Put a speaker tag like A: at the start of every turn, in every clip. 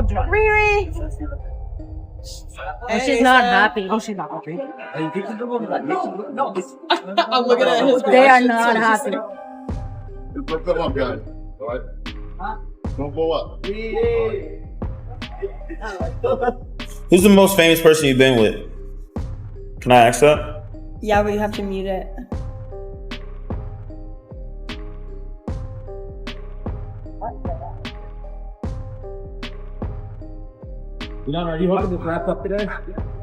A: Riri.
B: Oh, she's not happy. Oh, she's not happy.
A: I'm looking at his.
B: They are not happy.
C: Come on, guys. All right. Don't blow up.
D: Who's the most famous person you've been with? Can I ask that?
A: Yeah, but you have to mute it.
E: Are you hoping this wrapped up today?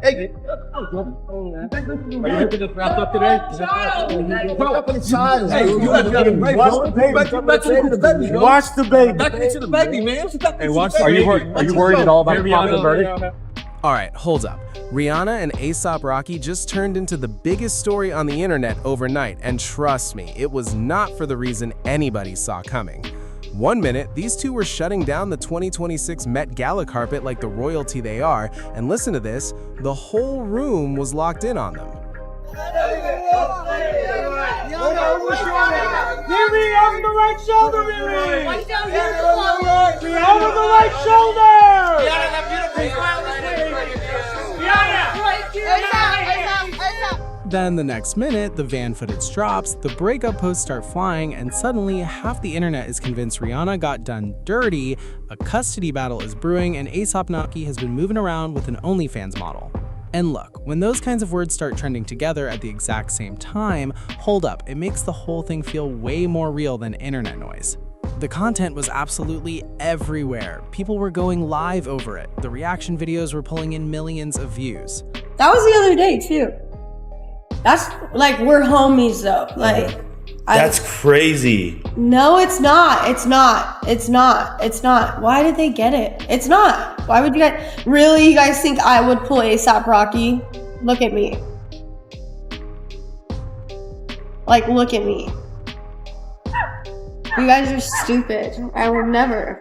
C: Hey.
E: Are you hoping this wrapped up today?
C: Hey, you got to watch the baby. Watch the baby.
E: Back into the baby, man. Hey, watch. Are you worried at all about the possible verdict?
F: All right, hold up. Rihanna and A$AP Rocky just turned into the biggest story on the internet overnight, and trust me, it was not for the reason anybody saw coming. One minute, these two were shutting down the 2026 Met Gala carpet like the royalty they are, and listen to this, the whole room was locked in on them.
E: Riri, over the right shoulder, Riri! Over the right shoulder!
F: Then the next minute, the van footage drops, the breakup posts start flying, and suddenly half the internet is convinced Rihanna got done dirty, a custody battle is brewing, and A$AP Rocky has been moving around with an OnlyFans model. And look, when those kinds of words start trending together at the exact same time, hold up, it makes the whole thing feel way more real than internet noise. The content was absolutely everywhere. People were going live over it. The reaction videos were pulling in millions of views.
A: That was the other day too. That's like, we're homies though. Like,
D: That's crazy.
A: No, it's not. It's not. It's not. It's not. Why did they get it? It's not. Why would you guys really? You guys think I would pull A$AP Rocky? Look at me. Like, look at me. You guys are stupid. I would never.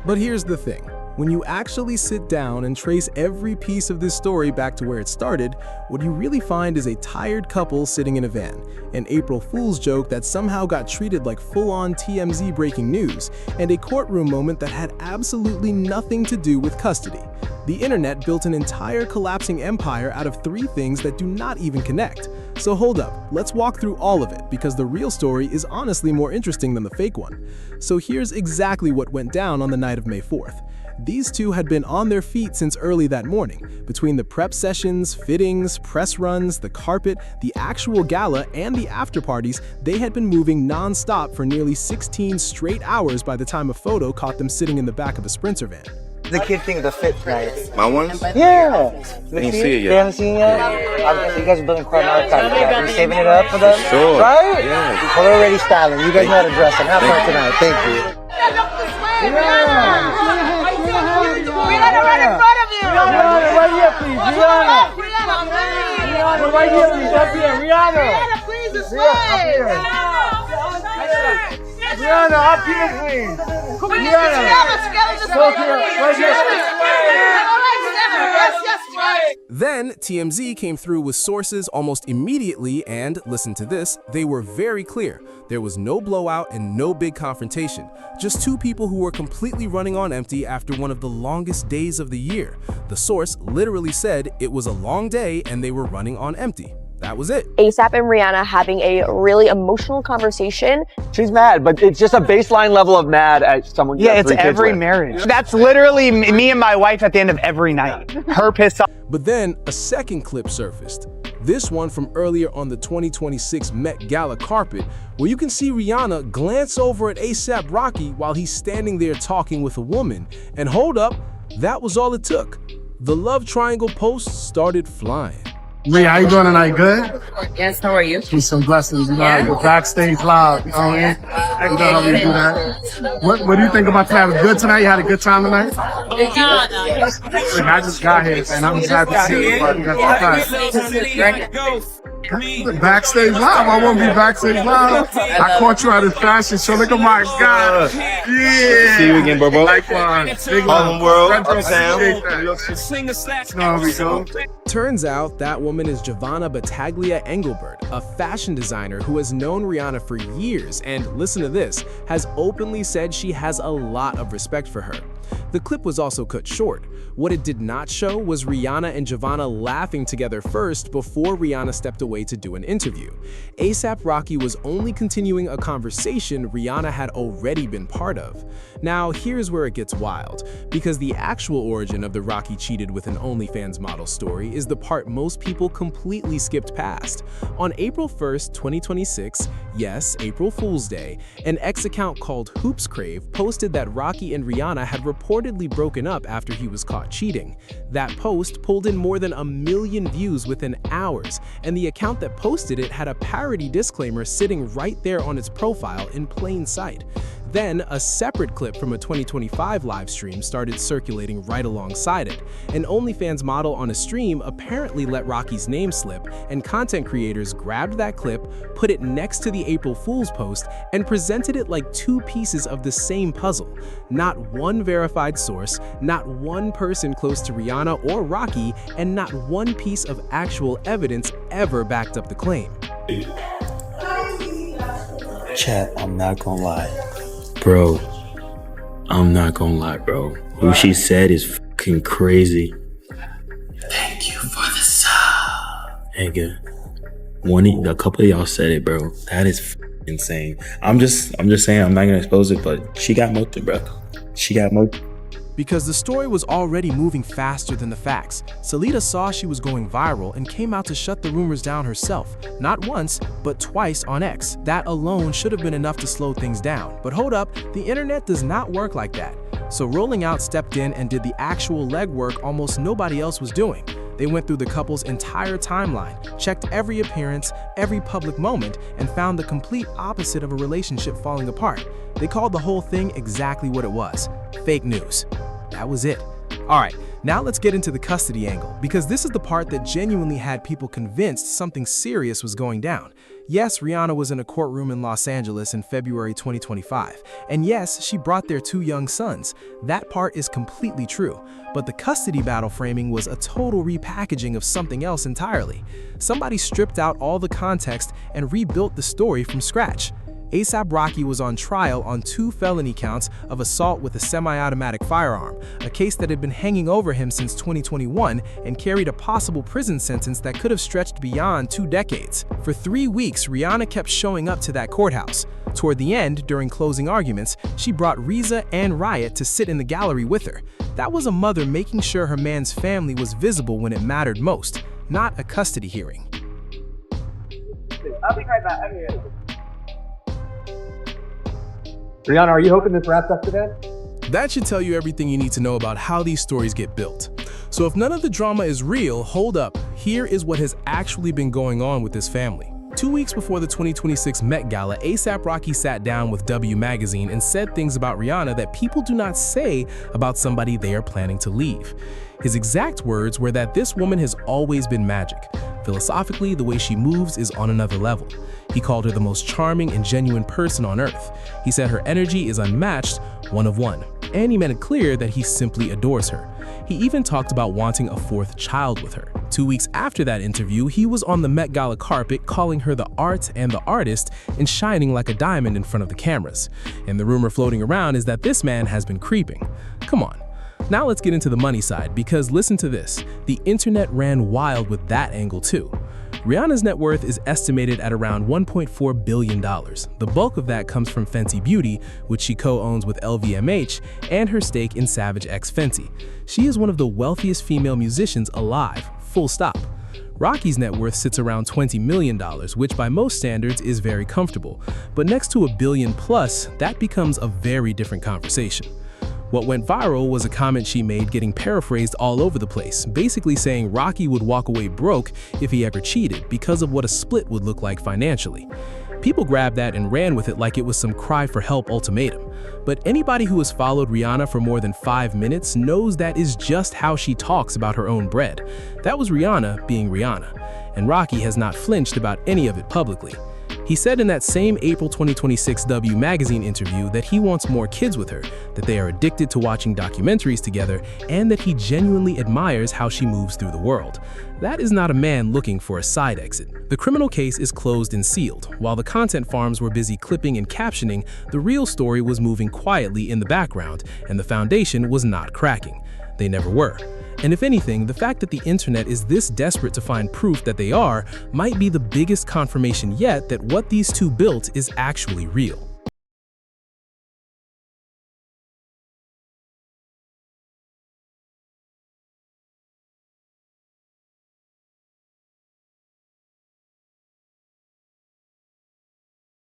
F: But here's the thing. When you actually sit down and trace every piece of this story back to where it started, what you really find is a tired couple sitting in a van, an April Fool's joke that somehow got treated like full-on TMZ breaking news, and a courtroom moment that had absolutely nothing to do with custody. The internet built an entire collapsing empire out of three things that do not even connect. So hold up, let's walk through all of it, because the real story is honestly more interesting than the fake one. So here's exactly what went down on the night of May 4th. These two had been on their feet since early that morning. Between the prep sessions, fittings, press runs, the carpet, the actual gala, and the after parties, they had been moving non-stop for nearly 16 straight hours by the time a photo caught them sitting in the back of a Sprinter van.
G: The kid thing of the fit guys.
D: My ones?
G: Yeah.
D: I didn't see it yet.
G: They haven't seen it yet? Yeah. You guys are building quite an archive. Are you saving it up for them?
D: Sure.
G: Right?
D: Yeah.
G: Well, they're already styling. You guys know how to dress them. Have fun tonight. Thank you.
A: Rihanna, right in front of you!
E: Rihanna, right here, please. Rihanna, right here, please. Up here. Rihanna,
A: please, this way!
E: Rihanna, up here, please. Rihanna, right here.
F: Then, TMZ came through with sources almost immediately and, listen to this, they were very clear. There was no blowout and no big confrontation. Just two people who were completely running on empty after one of the longest days of the year. The source literally said it was a long day and they were running on empty. That was it.
H: A$AP and Rihanna having a really emotional conversation.
I: She's mad, but it's just a baseline level of mad at someone.
G: Yeah, it's every marriage. That's literally me and my wife at the end of every night. Her pissed off.
F: But then a second clip surfaced. This one from earlier on the 2026 Met Gala carpet, where you can see Rihanna glance over at A$AP Rocky while he's standing there talking with a woman. And hold up, that was all it took. The love triangle posts started flying.
J: Rhea, how you doing tonight? Good?
B: Yes, how are you?
J: Peace and blessings. You know, I go backstage live. You know what I mean? You know how we do that. What do you think about tonight? Was good tonight? You had a good time tonight? Look, I just got here, and I'm just happy to see you. But that's Backstage live. I want to be backstage live. I caught you at his fashion show. Look at my God. Yeah.
D: See you again, bro.
J: Likewise. Big
D: Harlem World.
J: Uptown.
F: Turns out that woman is Giovanna Battaglia Engelbert, a fashion designer who has known Rihanna for years and, listen to this, has openly said she has a lot of respect for her. The clip was also cut short. What it did not show was Rihanna and Giovanna laughing together first before Rihanna stepped away to do an interview. A$AP Rocky was only continuing a conversation Rihanna had already been part of. Now, here's where it gets wild, because the actual origin of the Rocky cheated with an OnlyFans model story is the part most people completely skipped past. On April 1st, 2026, yes, April Fool's Day, an X account called HoopsCrave posted that Rocky and Rihanna had reportedly broken up after he was caught cheating. That post pulled in more than 1 million views within hours, and the account that posted it had a parody disclaimer sitting right there on its profile in plain sight. Then, a separate clip from a 2025 live stream started circulating right alongside it. An OnlyFans model on a stream apparently let Rocky's name slip, and content creators grabbed that clip, put it next to the April Fool's post, and presented it like two pieces of the same puzzle. Not one verified source, not one person close to Rihanna or Rocky, and not one piece of actual evidence ever backed up the claim.
D: Chat, I'm not gonna lie. Bro, I'm not gonna lie, bro. Who she said is fucking crazy. Thank you for the sub. Nigga, a couple of y'all said it, bro. That is insane. I'm just saying, I'm not gonna expose it, but she got moted, bro. She got moted.
F: Because the story was already moving faster than the facts, Salida saw she was going viral and came out to shut the rumors down herself. Not once, but twice on X. That alone should have been enough to slow things down. But hold up, the internet does not work like that. So Rolling Out stepped in and did the actual legwork almost nobody else was doing. They went through the couple's entire timeline, checked every appearance, every public moment, and found the complete opposite of a relationship falling apart. They called the whole thing exactly what it was: fake news. That was it. Alright, now let's get into the custody angle, because this is the part that genuinely had people convinced something serious was going down. Yes, Rihanna was in a courtroom in Los Angeles in February 2025, and yes, she brought their 2 young sons. That part is completely true, but the custody battle framing was a total repackaging of something else entirely. Somebody stripped out all the context and rebuilt the story from scratch. A$AP Rocky was on trial on 2 felony counts of assault with a semi-automatic firearm, a case that had been hanging over him since 2021 and carried a possible prison sentence that could have stretched beyond 2 decades. For 3 weeks, Rihanna kept showing up to that courthouse. Toward the end, during closing arguments, she brought Riza and Riot to sit in the gallery with her. That was a mother making sure her man's family was visible when it mattered most, not a custody hearing.
I: I'll be right back. I'm here. Rihanna, are you hoping this wraps up today?
F: That should tell you everything you need to know about how these stories get built. So if none of the drama is real, hold up. Here is what has actually been going on with this family. 2 weeks before the 2026 Met Gala, A$AP Rocky sat down with W Magazine and said things about Rihanna that people do not say about somebody they are planning to leave. His exact words were that this woman has always been magic. Philosophically, the way she moves is on another level. He called her the most charming and genuine person on earth. He said her energy is unmatched, one of one. And he made it clear that he simply adores her. He even talked about wanting a 4th child with her. 2 weeks after that interview, he was on the Met Gala carpet calling her the art and the artist and shining like a diamond in front of the cameras. And the rumor floating around is that this man has been creeping. Come on. Now let's get into the money side, because listen to this. The internet ran wild with that angle too. Rihanna's net worth is estimated at around $1.4 billion. The bulk of that comes from Fenty Beauty, which she co-owns with LVMH, and her stake in Savage X Fenty. She is one of the wealthiest female musicians alive, full stop. Rocky's net worth sits around $20 million, which by most standards is very comfortable. But next to $1 billion plus, that becomes a very different conversation. What went viral was a comment she made getting paraphrased all over the place, basically saying Rocky would walk away broke if he ever cheated because of what a split would look like financially. People grabbed that and ran with it like it was some cry for help ultimatum. But anybody who has followed Rihanna for more than 5 minutes knows that is just how she talks about her own bread. That was Rihanna being Rihanna. And Rocky has not flinched about any of it publicly. He said in that same April 2026 W magazine interview that he wants more kids with her, that they are addicted to watching documentaries together, and that he genuinely admires how she moves through the world. That is not a man looking for a side exit. The criminal case is closed and sealed. While the content farms were busy clipping and captioning, the real story was moving quietly in the background, and the foundation was not cracking. They never were. And if anything, the fact that the internet is this desperate to find proof that they are might be the biggest confirmation yet that what these two built is actually real.